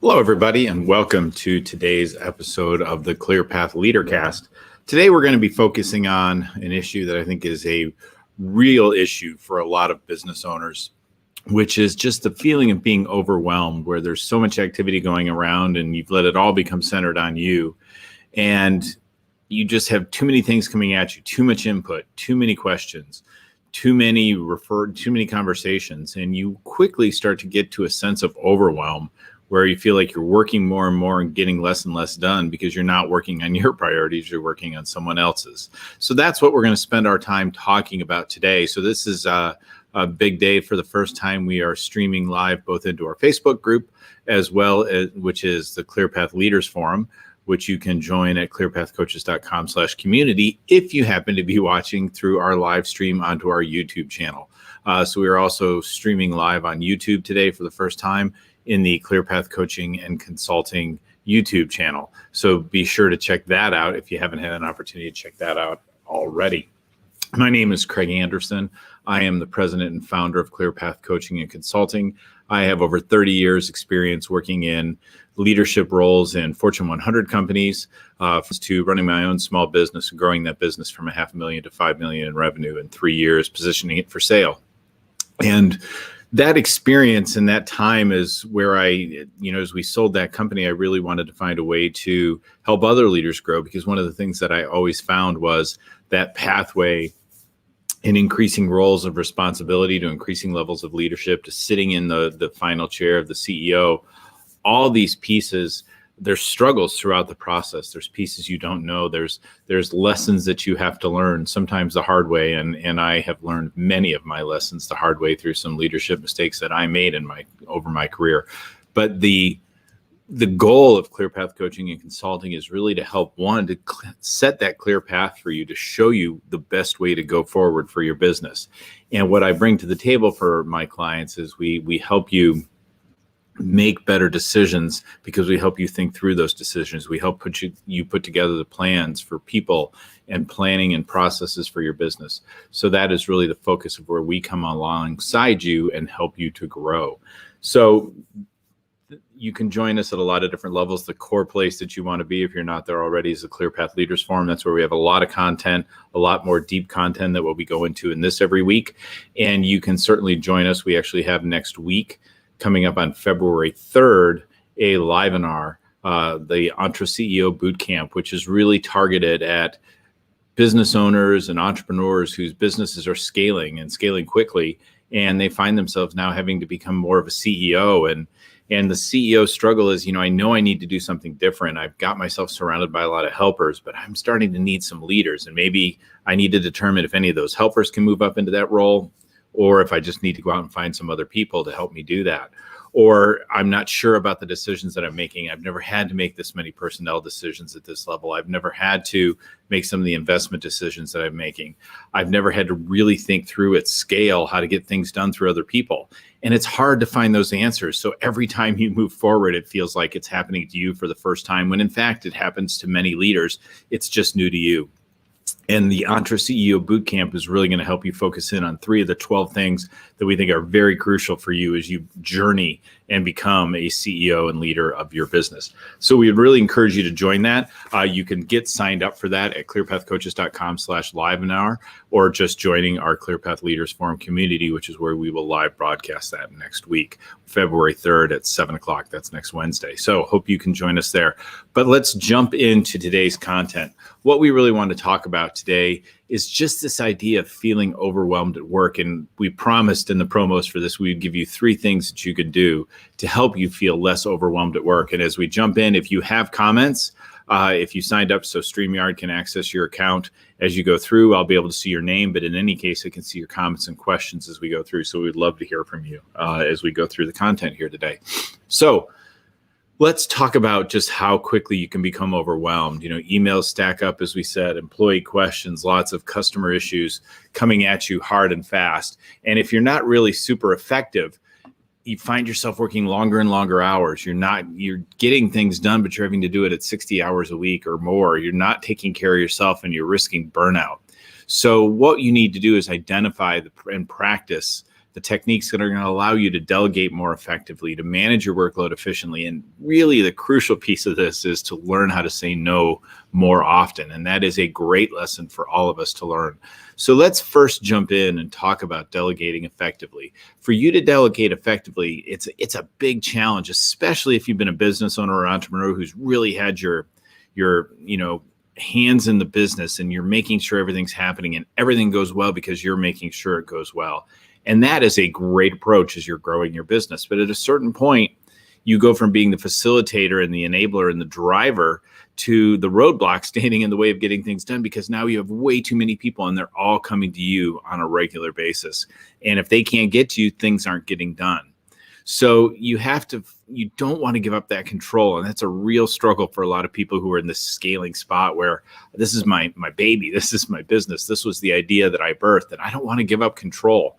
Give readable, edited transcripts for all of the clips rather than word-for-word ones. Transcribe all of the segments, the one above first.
Hello, everybody, and welcome to today's episode of the Clear Path Leadercast. Today, we're going to be focusing on an issue that I think is a real issue for a lot of business owners, which is just the feeling of being overwhelmed, where there's so much activity going around and you've let it all become centered on you. And you just have too many things coming at you, too much input, too many questions, too many conversations, and you quickly start to get to a sense of overwhelm where you feel like you're working more and more and getting less and less done because you're not working on your priorities, you're working on someone else's. So that's what we're going to spend our time talking about today. So this is a big day. For the first time, we are streaming live both into our Facebook group as well as, which is the Clear Path Leaders Forum, which you can join at clearpathcoaches.com/community if you happen to be watching through our live stream onto our YouTube channel. So we are also streaming live on YouTube today for the first time in the Clear Path Coaching and Consulting YouTube channel. So be sure to check that out if you haven't had an opportunity to check that out already. My name is Craig Anderson. I am the president and founder of Clear Path Coaching and Consulting. I have over 30 years experience working in leadership roles in Fortune 100 companies, to running my own small business and growing that business from $500,000 to $5 million in revenue in 3 years, positioning it for sale. And that experience and that time is where as we sold that company, I really wanted to find a way to help other leaders grow, because one of the things that I always found was that pathway in increasing roles of responsibility to increasing levels of leadership to sitting in the final chair of the CEO, all these pieces, there's struggles throughout the process. There's pieces you don't know. There's lessons that you have to learn, sometimes the hard way. And I have learned many of my lessons the hard way through some leadership mistakes that I made over my career. But the goal of Clear Path Coaching and Consulting is really to help to set that clear path for you, to show you the best way to go forward for your business. And what I bring to the table for my clients is we help you make better decisions, because we help you think through those decisions. We help you put together the plans for people and planning and processes for your business. So that is really the focus of where we come alongside you and help you to grow. So you can join us at a lot of different levels. The core place that you want to be, if you're not there already, is the Clear Path Leaders Forum. That's where we have a lot of content, a lot more deep content that we'll be going to in this every week. And you can certainly join us. We actually have next week, coming up on February 3rd, a livenar, the Entre CEO Bootcamp, which is really targeted at business owners and entrepreneurs whose businesses are scaling and scaling quickly, and they find themselves now having to become more of a CEO. And the CEO struggle is, I know I need to do something different. I've got myself surrounded by a lot of helpers, but I'm starting to need some leaders. And maybe I need to determine if any of those helpers can move up into that role, or if I just need to go out and find some other people to help me do that. Or I'm not sure about the decisions that I'm making. I've never had to make this many personnel decisions at this level. I've never had to make some of the investment decisions that I'm making. I've never had to really think through at scale how to get things done through other people. And it's hard to find those answers. So every time you move forward, it feels like it's happening to you for the first time, when in fact it happens to many leaders. It's just new to you. And the Entre CEO Bootcamp is really going to help you focus in on 3 of the 12 things that we think are very crucial for you as you journey and become a CEO and leader of your business. So we would really encourage you to join that. You can get signed up for that at clearpathcoaches.com/livenar, or just joining our Clear Path Leaders Forum community, which is where we will live broadcast that next week, February 3rd at 7 o'clock. That's next Wednesday. So hope you can join us there. But let's jump into today's content. What we really want to talk about today is just this idea of feeling overwhelmed at work. And we promised in the promos for this, we'd give you 3 things that you could do to help you feel less overwhelmed at work. And as we jump in, if you have comments, if you signed up so StreamYard can access your account as you go through, I'll be able to see your name. But in any case, I can see your comments and questions as we go through. So we'd love to hear from you as we go through the content here today. So let's talk about just how quickly you can become overwhelmed. Emails stack up, as we said, employee questions, lots of customer issues coming at you hard and fast. And if you're not really super effective, you find yourself working longer and longer hours. You're getting things done, but you're having to do it at 60 hours a week or more. You're not taking care of yourself, and you're risking burnout. So what you need to do is identify and practice the techniques that are going to allow you to delegate more effectively, to manage your workload efficiently. And really the crucial piece of this is to learn how to say no more often. And that is a great lesson for all of us to learn. So let's first jump in and talk about delegating effectively. For you to delegate effectively, it's a big challenge, especially if you've been a business owner or entrepreneur who's really had your hands in the business and you're making sure everything's happening and everything goes well because you're making sure it goes well. And that is a great approach as you're growing your business. But at a certain point, you go from being the facilitator and the enabler and the driver to the roadblock standing in the way of getting things done, because now you have way too many people and they're all coming to you on a regular basis. And if they can't get to you, things aren't getting done. So you don't want to give up that control. And that's a real struggle for a lot of people who are in this scaling spot where this is my baby, this is my business, this was the idea that I birthed, and I don't want to give up control.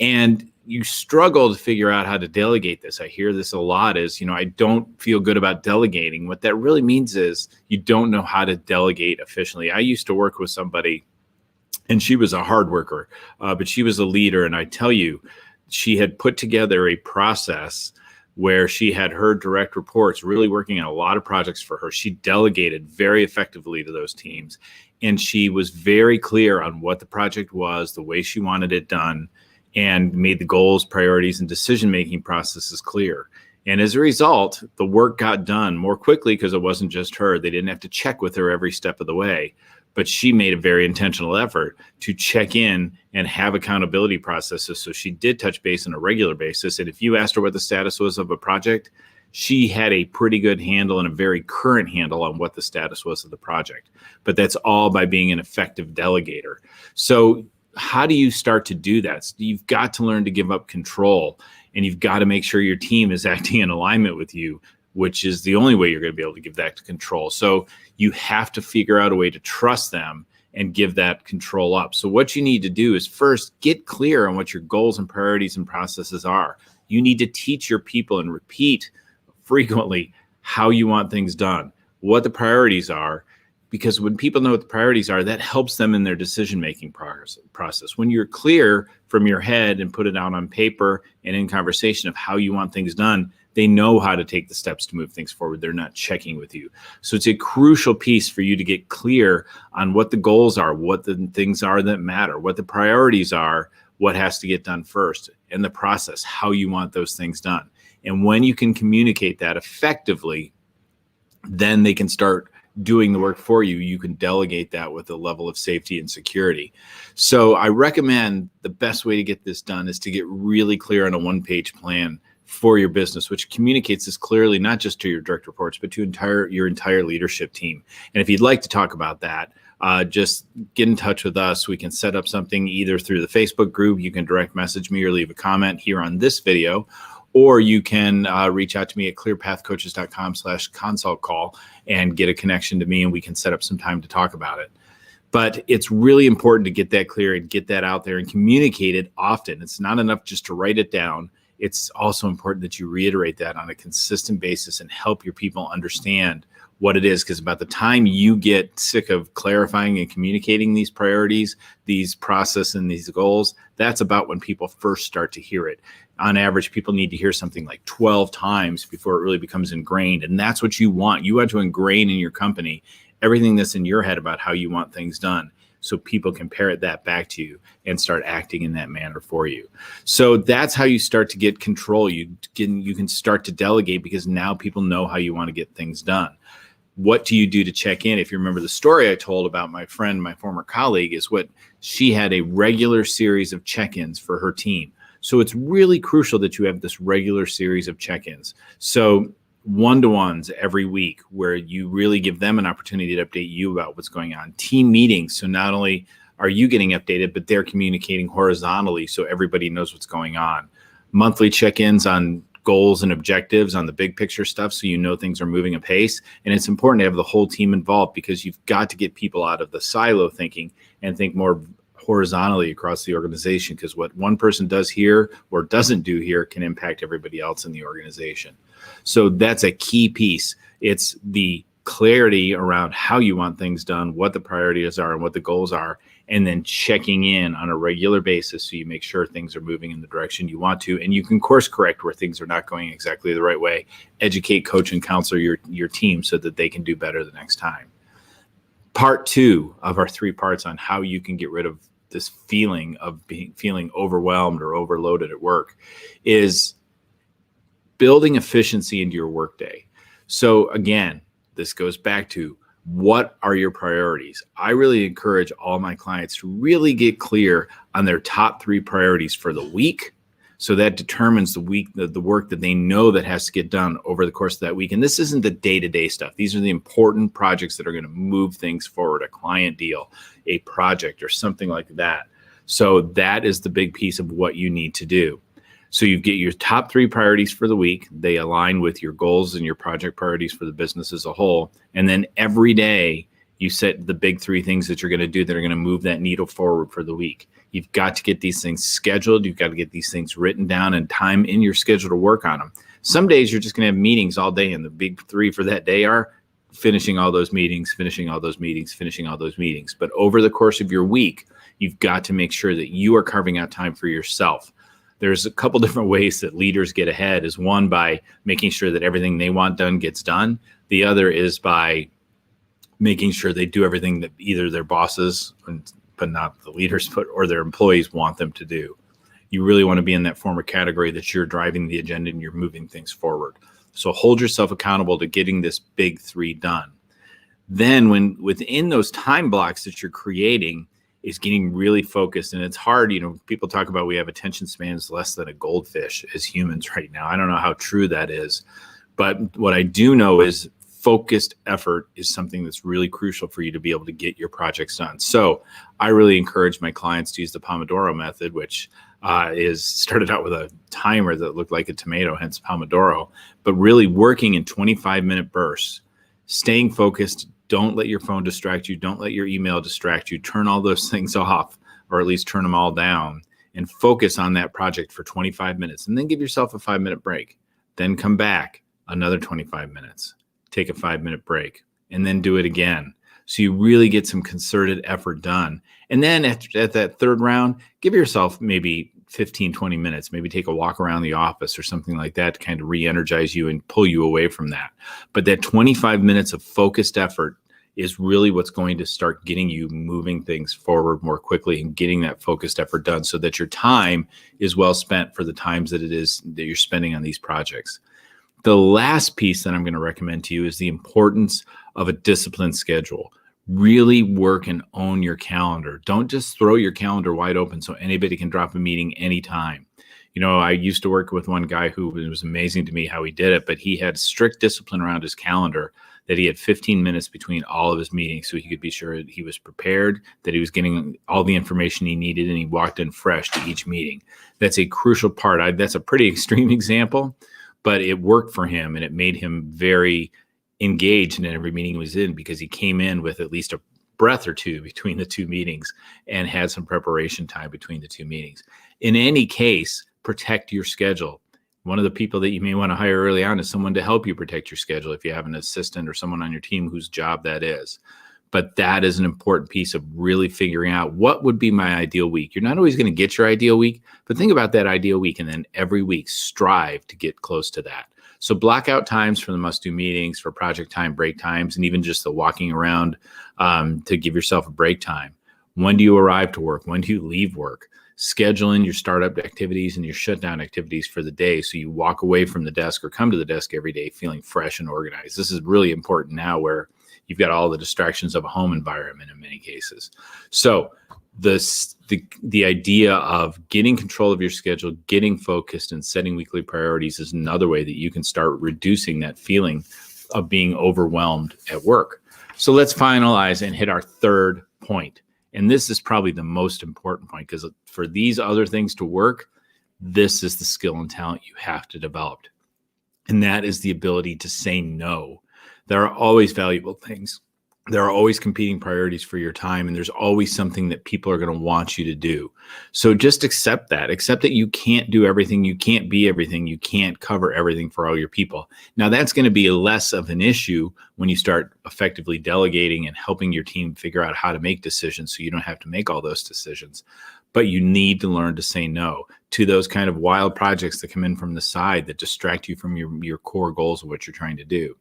And you struggle to figure out how to delegate this. I hear this a lot is, I don't feel good about delegating. What that really means is you don't know how to delegate efficiently. I used to work with somebody and she was a hard worker, but she was a leader. And I tell you, she had put together a process where she had her direct reports really working on a lot of projects for her. She delegated very effectively to those teams. And she was very clear on what the project was, the way she wanted it done, and made the goals, priorities, and decision-making processes clear. And as a result, the work got done more quickly because it wasn't just her. They didn't have to check with her every step of the way. But she made a very intentional effort to check in and have accountability processes. So she did touch base on a regular basis. And if you asked her what the status was of a project, she had a pretty good handle and a very current handle on what the status was of the project. But that's all by being an effective delegator. So how do you start to do that? You've got to learn to give up control, and you've got to make sure your team is acting in alignment with you, which is the only way you're going to be able to give that control. So you have to figure out a way to trust them and give that control up. So what you need to do is first get clear on what your goals and priorities and processes are. You need to teach your people and repeat frequently how you want things done, what the priorities are, because when people know what the priorities are, that helps them in their decision-making process. When you're clear from your head and put it out on paper and in conversation of how you want things done, they know how to take the steps to move things forward. They're not checking with you. So it's a crucial piece for you to get clear on what the goals are, what the things are that matter, what the priorities are, what has to get done first, and the process, how you want those things done. And when you can communicate that effectively, then they can start doing the work for you. You can delegate that with a level of safety and security. So I recommend the best way to get this done is to get really clear on a one-page plan for your business, which communicates this clearly, not just to your direct reports, but to your entire leadership team. And if you'd like to talk about that, just get in touch with us. We can set up something either through the Facebook group. You can direct message me or leave a comment here on this video, or you can reach out to me at clearpathcoaches.com/consult call and get a connection to me, and we can set up some time to talk about it. But it's really important to get that clear and get that out there and communicate it often. It's not enough just to write it down. It's also important that you reiterate that on a consistent basis and help your people understand what it is, because about the time you get sick of clarifying and communicating these priorities, these process and these goals, that's about when people first start to hear it. On average, people need to hear something like 12 times before it really becomes ingrained. And that's what you want. You want to ingrain in your company everything that's in your head about how you want things done, so people can parrot that back to you and start acting in that manner for you. So that's how you start to get control. You can start to delegate, because now people know how you want to get things done. What do you do to check in? If you remember the story I told about my friend, my former colleague, is what she had a regular series of check-ins for her team. So it's really crucial that you have this regular series of check-ins. So one-to-ones every week where you really give them an opportunity to update you about what's going on. Team meetings. So not only are you getting updated, but they're communicating horizontally so everybody knows what's going on. Monthly check-ins on goals and objectives on the big picture stuff, so you know things are moving apace. And it's important to have the whole team involved, because you've got to get people out of the silo thinking and think more horizontally across the organization, because what one person does here or doesn't do here can impact everybody else in the organization. So that's a key piece. It's the clarity around how you want things done, what the priorities are and what the goals are, and then checking in on a regular basis so you make sure things are moving in the direction you want to. And you can course correct where things are not going exactly the right way. Educate, coach, and counsel your team so that they can do better the next time. Part 2 of our 3 parts on how you can get rid of this feeling of feeling overwhelmed or overloaded at work is building efficiency into your workday. So again, this goes back to, what are your priorities? I really encourage all my clients to really get clear on their top 3 priorities for the week. So that determines the work that they know that has to get done over the course of that week. And this isn't the day-to-day stuff. These are the important projects that are going to move things forward, a client deal, a project, or something like that. So that is the big piece of what you need to do. So you get your top 3 priorities for the week. They align with your goals and your project priorities for the business as a whole. And then every day you set the big 3 things that you're going to do that are going to move that needle forward for the week. You've got to get these things scheduled. You've got to get these things written down and time in your schedule to work on them. Some days you're just going to have meetings all day, and the big 3 for that day are finishing all those meetings, finishing all those meetings, finishing all those meetings. But over the course of your week, you've got to make sure that you are carving out time for yourself. There's a couple different ways that leaders get ahead. Is one, by making sure that everything they want done gets done. The other is by making sure they do everything that either their bosses, but not the leaders, or their employees want them to do. You really want to be in that former category, that you're driving the agenda and you're moving things forward. So hold yourself accountable to getting this big 3 done. Then within those time blocks that you're creating, is getting really focused. And it's hard, people talk about we have attention spans less than a goldfish as humans right now. I don't know how true that is, but what I do know is focused effort is something that's really crucial for you to be able to get your projects done. So I really encourage my clients to use the Pomodoro method, which is started out with a timer that looked like a tomato, hence Pomodoro, but really working in 25-minute bursts, staying focused. Don't let your phone distract you. Don't let your email distract you. Turn all those things off, or at least turn them all down, and focus on that project for 25 minutes. And then give yourself a 5-minute break. Then come back another 25 minutes. Take a 5-minute break, and then do it again. So you really get some concerted effort done. And then at that 3rd round, give yourself maybe 15, 20 minutes, maybe take a walk around the office or something like that to kind of re-energize you and pull you away from that. But that 25 minutes of focused effort is really what's going to start getting you moving things forward more quickly and getting that focused effort done, so that your time is well spent for the times that it is that you're spending on these projects. The last piece that I'm going to recommend to you is the importance of a disciplined schedule. Really work and own your calendar. Don't just throw your calendar wide open so anybody can drop a meeting anytime. I used to work with one guy who, it was amazing to me how he did it, but he had strict discipline around his calendar, that he had 15 minutes between all of his meetings so he could be sure that he was prepared, that he was getting all the information he needed, and he walked in fresh to each meeting. That's a crucial part. That's a pretty extreme example, but it worked for him, and it made him very engaged in every meeting he was in, because he came in with at least a breath or 2 between the 2 meetings and had some preparation time between the 2 meetings. In any case, protect your schedule. One of the people that you may want to hire early on is someone to help you protect your schedule if you have an assistant or someone on your team whose job that is. But that is an important piece of really figuring out, what would be my ideal week. You're not always going to get your ideal week, but think about that ideal week, and then every week strive to get close to that. So block out times for the must-do meetings, for project time, break times, and even just the walking around to give yourself a break time. When do you arrive to work? When do you leave work? Schedule in your startup activities and your shutdown activities for the day, so you walk away from the desk or come to the desk every day feeling fresh and organized. This is really important now, where you've got all the distractions of a home environment in many cases. So the idea of getting control of your schedule, getting focused, and setting weekly priorities is another way that you can start reducing that feeling of being overwhelmed at work. So let's finalize and hit our 3rd point. And this is probably the most important point, because for these other things to work, this is the skill and talent you have to develop. And that is the ability to say no. There are always valuable things. There are always competing priorities for your time, and there's always something that people are going to want you to do. So just accept that. Accept that you can't do everything. You can't be everything. You can't cover everything for all your people. Now, that's going to be less of an issue when you start effectively delegating and helping your team figure out how to make decisions so you don't have to make all those decisions. But you need to learn to say no to those kind of wild projects that come in from the side that distract you from your core goals of what you're trying to do.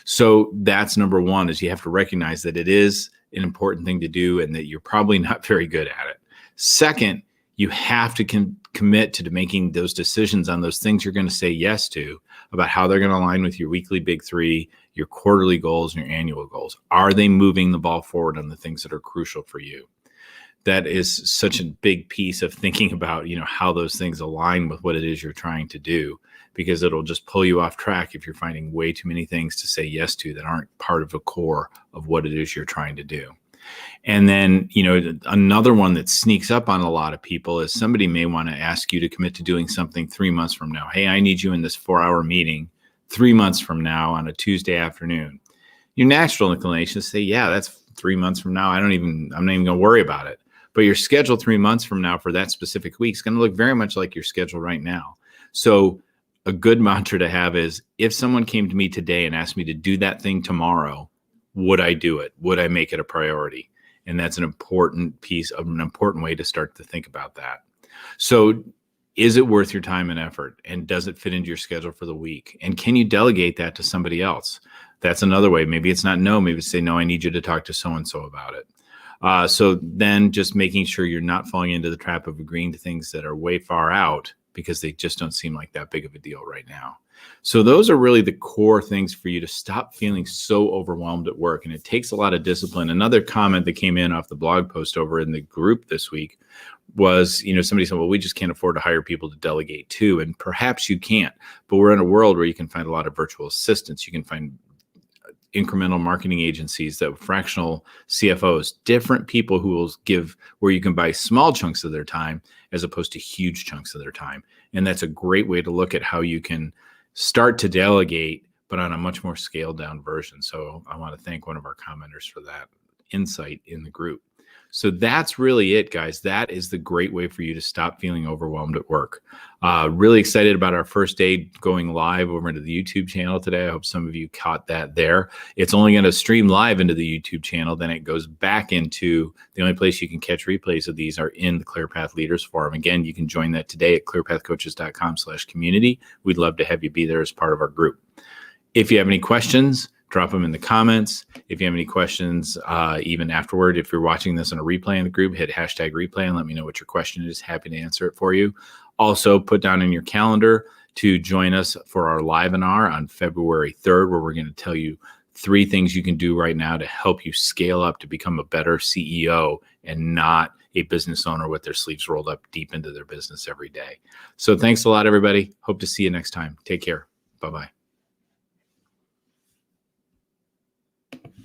So that's number one, is you have to recognize that it is an important thing to do and that you're probably not very good at it. Second, you have to commit to making those decisions on those things you're going to say yes to, about how they're going to align with your weekly big three, your quarterly goals, and your annual goals. Are they moving the ball forward on the things that are crucial for you? That is such a big piece of thinking about, how those things align with what it is you're trying to do, because it'll just pull you off track if you're finding way too many things to say yes to that aren't part of the core of what it is you're trying to do. And then, another one that sneaks up on a lot of people is somebody may want to ask you to commit to doing something 3 months from now. Hey, I need you in this 4-hour meeting 3 months from now on a Tuesday afternoon. Your natural inclination is to say, yeah, that's 3 months from now. I'm not even going to worry about it. But your schedule 3 months from now for that specific week is going to look very much like your schedule right now. So a good mantra to have is, if someone came to me today and asked me to do that thing tomorrow, would I do it? Would I make it a priority? And that's an important way to start to think about that. So is it worth your time and effort? And does it fit into your schedule for the week? And can you delegate that to somebody else? That's another way. Maybe it's not no. Maybe it's say, no, I need you to talk to so-and-so about it. So then just making sure you're not falling into the trap of agreeing to things that are way far out because they just don't seem like that big of a deal right now. So those are really the core things for you to stop feeling so overwhelmed at work. And it takes a lot of discipline. Another comment that came in off the blog post over in the group this week was, somebody said, well, we just can't afford to hire people to delegate to. And perhaps you can't, but we're in a world where you can find a lot of virtual assistants. You can find incremental marketing agencies, that fractional CFOs, different people who will give, where you can buy small chunks of their time as opposed to huge chunks of their time. And that's a great way to look at how you can start to delegate, but on a much more scaled down version. So I want to thank one of our commenters for that insight in the group. So that's really it, guys. That is the great way for you to stop feeling overwhelmed at work. Really excited about our first day going live over into the YouTube channel today. I hope some of you caught that there. It's only going to stream live into the YouTube channel. Then it goes back into the only place you can catch replays of these are in the Clear Path Leaders Forum. Again, you can join that today at clearpathcoaches.com/community. We'd love to have you be there as part of our group. If you have any questions, drop them in the comments. If you have any questions, even afterward, if you're watching this on a replay in the group, hit #replay and let me know what your question is. Happy to answer it for you. Also, put down in your calendar to join us for our live-inar on February 3rd, where we're going to tell you 3 things you can do right now to help you scale up to become a better CEO and not a business owner with their sleeves rolled up deep into their business every day. So thanks a lot, everybody. Hope to see you next time. Take care. Bye-bye.